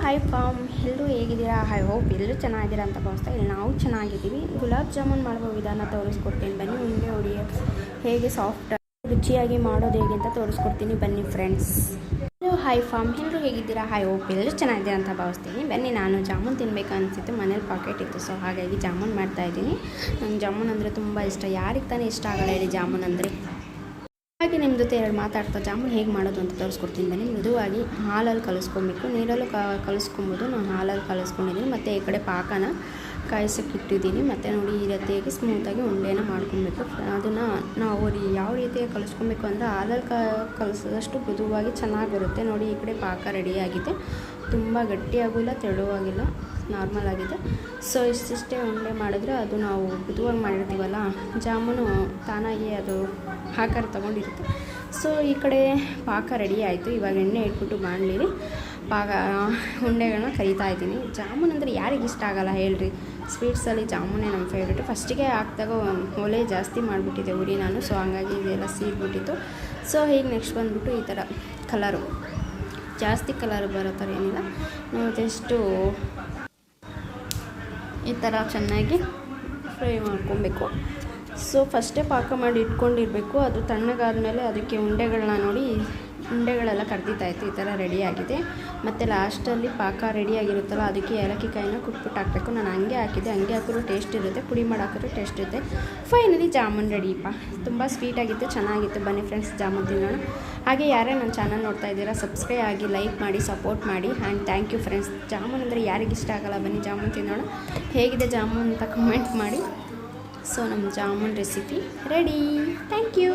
Hi form ಎಲ್ಲರೂ ಹೇಗಿದ್ದೀರಾ? I hope ಎಲ್ಲರೂ ಚೆನ್ನಾಗಿದ್ದೀರಾ ಅಂತ ಭಾವಿಸ್ತಾ ಇಲ್ಲಿ ನಾವು ಚೆನ್ನಾಗಿದ್ದೀವಿ. ಗುಲಾಬ್ ಜಾಮೂನ್ ಮಾಡುವ ವಿಧಾನ ತೋರಿಸ್ಕೊಡ್ತೀನಿ ಬನ್ನಿ. ಉಂಡೆ ಹೊಡಿಯೋ ಹೇಗೆ ಸಾಫ್ಟ್ ರುಚಿಯಾಗಿ ಮಾಡೋದು ಹೇಗೆ ಅಂತ ತೋರಿಸ್ಕೊಡ್ತೀನಿ ಬನ್ನಿ ಫ್ರೆಂಡ್ಸ್. ಹಾಯ್ ಫಾಮ್ ಎಲ್ಲರೂ ಹೇಗಿದ್ದೀರಾ? ಐ ಹೋಪ್ ಎಲ್ಲರೂ ಚೆನ್ನಾಗಿದ್ದೀರಾ ಅಂತ ಭಾವಿಸ್ತೀನಿ. ಬನ್ನಿ, ನಾನು ಜಾಮೂನ್ ತಿನ್ನಬೇಕು ಅನಿಸಿತ್ತು, ಮನೇಲಿ ಪಾಕೆಟ್ ಇತ್ತು, ಸೊ ಹಾಗಾಗಿ ಜಾಮೂನ್ ಮಾಡ್ತಾಯಿದ್ದೀನಿ. ನಂಗೆ ಜಾಮೂನ್ ಅಂದರೆ ತುಂಬ ಇಷ್ಟ. ಯಾರಿಗೆ ತಾನೇ ಇಷ್ಟ ಆಗಲ್ಲ ಹೇಳಿ ಜಾಮೂನ್ ಅಂದರೆ. ಹಾಗೆ ನಿಮ್ಮ ಜೊತೆ ಎರಡು ಮಾತಾಡ್ತಾ ಜಾಮೂನ್ ಹೇಗೆ ಮಾಡೋದು ಅಂತ ತೋರಿಸ್ಕೊಡ್ತೀನಿ ಬನ್ನಿ. ಮೃದುವಾಗಿ ಹಾಲಲ್ಲಿ ಕಲಿಸ್ಕೊಬೇಕು, ನೀರಲ್ಲೂ ಕಲಿಸ್ಕೊಬೋದು. ನಾನು ಹಾಲಲ್ಲಿ ಕಲಿಸ್ಕೊಂಡಿದ್ದೀನಿ. ಮತ್ತು ಈ ಕಡೆ ಪಾಕನ ಕಾಯಿಸೋಕ್ಕೆ ಇಟ್ಟಿದ್ದೀನಿ. ಮತ್ತು ನೋಡಿ ಈ ರೀತಿಯಾಗಿ ಸ್ಮೂತಾಗಿ ಉಂಡೆನ ಮಾಡ್ಕೊಬೇಕು. ಅದನ್ನು ನಾವು ಯಾವ ರೀತಿಯಾಗಿ ಕಲಿಸ್ಕೊಬೇಕು ಅಂದರೆ ಹಾಲಲ್ಲಿ ಕಲಿಸಿದಷ್ಟು ಮೃದುವಾಗಿ ಚೆನ್ನಾಗಿ ಬರುತ್ತೆ. ನೋಡಿ ಈ ಕಡೆ ಪಾಕ ರೆಡಿಯಾಗಿದೆ. ತುಂಬ ಗಟ್ಟಿಯಾಗಿಲ್ಲ, ತೆಳುವಾಗಿಲ್ಲ, ನಾರ್ಮಲ್ ಆಗಿದೆ. ಸೊ ಇಷ್ಟಿಷ್ಟೇ ಉಂಡೆ ಮಾಡಿದ್ರೆ ಅದು ನಾವು ಮೃದುವಾಗಿ ಮಾಡಿರ್ತೀವಲ್ಲ ಜಾಮೂನು ತಾನಾಗಿ ಅದು ಆಕಾರ ತೊಗೊಂಡಿರುತ್ತೆ. ಸೊ ಈ ಕಡೆ ಪಾಕ ರೆಡಿ ಆಯಿತು. ಇವಾಗ ಎಣ್ಣೆ ಇಟ್ಬಿಟ್ಟು ಬಾಣಲಿಲಿ ಉಂಡೆಗಳನ್ನ ಕರಿತಾ ಇದ್ದೀನಿ. ಜಾಮೂನ್ ಅಂದರೆ ಯಾರಿಗೆ ಇಷ್ಟ ಆಗಲ್ಲ ಹೇಳ್ರಿ? ಸ್ವೀಟ್ಸಲ್ಲಿ ಜಾಮೂನೇ ನಮ್ಮ ಫೇವ್ರೇಟು. ಫಸ್ಟಿಗೆ ಹಾಕಿದಾಗ ಒಲೆ ಜಾಸ್ತಿ ಮಾಡಿಬಿಟ್ಟಿದ್ದೆ ಉರಿ ನಾನು, ಸೊ ಹಂಗಾಗಿ ಇದೆಲ್ಲ ಸೀದ್ಬಿಟ್ಟಿತ್ತು. ಸೊ ಈಗ ನೆಕ್ಸ್ಟ್ ಬಂದುಬಿಟ್ಟು ಈ ಥರ ಕಲರು ಜಾಸ್ತಿ ಕಲರ್ ಬರೋ ಥರ ಏನಿಲ್ಲ, ನಾವು ಜಸ್ಟು ಈ ಥರ ಚೆನ್ನಾಗಿ ಫ್ರೈ ಮಾಡ್ಕೊಬೇಕು. ಸೊ ಫಸ್ಟೇ ಪಾಕ ಮಾಡಿ ಇಟ್ಕೊಂಡಿರಬೇಕು. ಅದು ತಣ್ಣಗಾದ್ಮೇಲೆ ಅದಕ್ಕೆ ಉಂಡೆಗಳನ್ನ ನೋಡಿ ಉಂಡೆಗಳೆಲ್ಲ ಕರ್ದಿತ್ತಾಯಿತು. ಈ ಥರ ರೆಡಿಯಾಗಿದೆ. ಮತ್ತು ಲಾಸ್ಟಲ್ಲಿ ಪಾಕ ರೆಡಿಯಾಗಿರುತ್ತಲ್ಲ ಅದಕ್ಕೆ ಏಲಕ್ಕಿ ಕಾಯಿನ ಕುಟ್ಬಿಟ್ಟು ಹಾಕಬೇಕು. ನಾನು ಹಂಗೆ ಹಾಕಿದ್ದೆ. ಹಂಗೆ ಹಾಕಿದ್ರು ಟೇಸ್ಟ್ ಇರುತ್ತೆ, ಪುಡಿ ಮಾಡಿ ಹಾಕಿದ್ರು ಟೇಸ್ಟ್ ಇರುತ್ತೆ. ಫೈನಲಿ ಜಾಮೂನ್ ರೆಡಿಪ್ಪ. ತುಂಬ ಸ್ವೀಟಾಗಿತ್ತು, ಚೆನ್ನಾಗಿತ್ತು. ಬನ್ನಿ ಫ್ರೆಂಡ್ಸ್ ಜಾಮೂನ್ ತಿನ್ನೋಣ. ಹಾಗೆ ಯಾರೇ ನನ್ನ ಚಾನಲ್ ನೋಡ್ತಾ ಇದ್ದೀರಾ ಸಬ್ಸ್ಕ್ರೈಬ್ ಆಗಿ, ಲೈಕ್ ಮಾಡಿ, ಸಪೋರ್ಟ್ ಮಾಡಿ. And thank you friends. Jamun ಅಂದರೆ ಯಾರಿಗೆ ಇಷ್ಟ ಆಗಲ್ಲ? ಬನ್ನಿ ಜಾಮೂನ್ ತಿನ್ನೋಣ. ಹೇಗಿದೆ ಜಾಮೂನ್ ಅಂತ ಕಮೆಂಟ್ ಮಾಡಿ. ಸೊ ನಮ್ಮ jamun recipe ready. Thank you.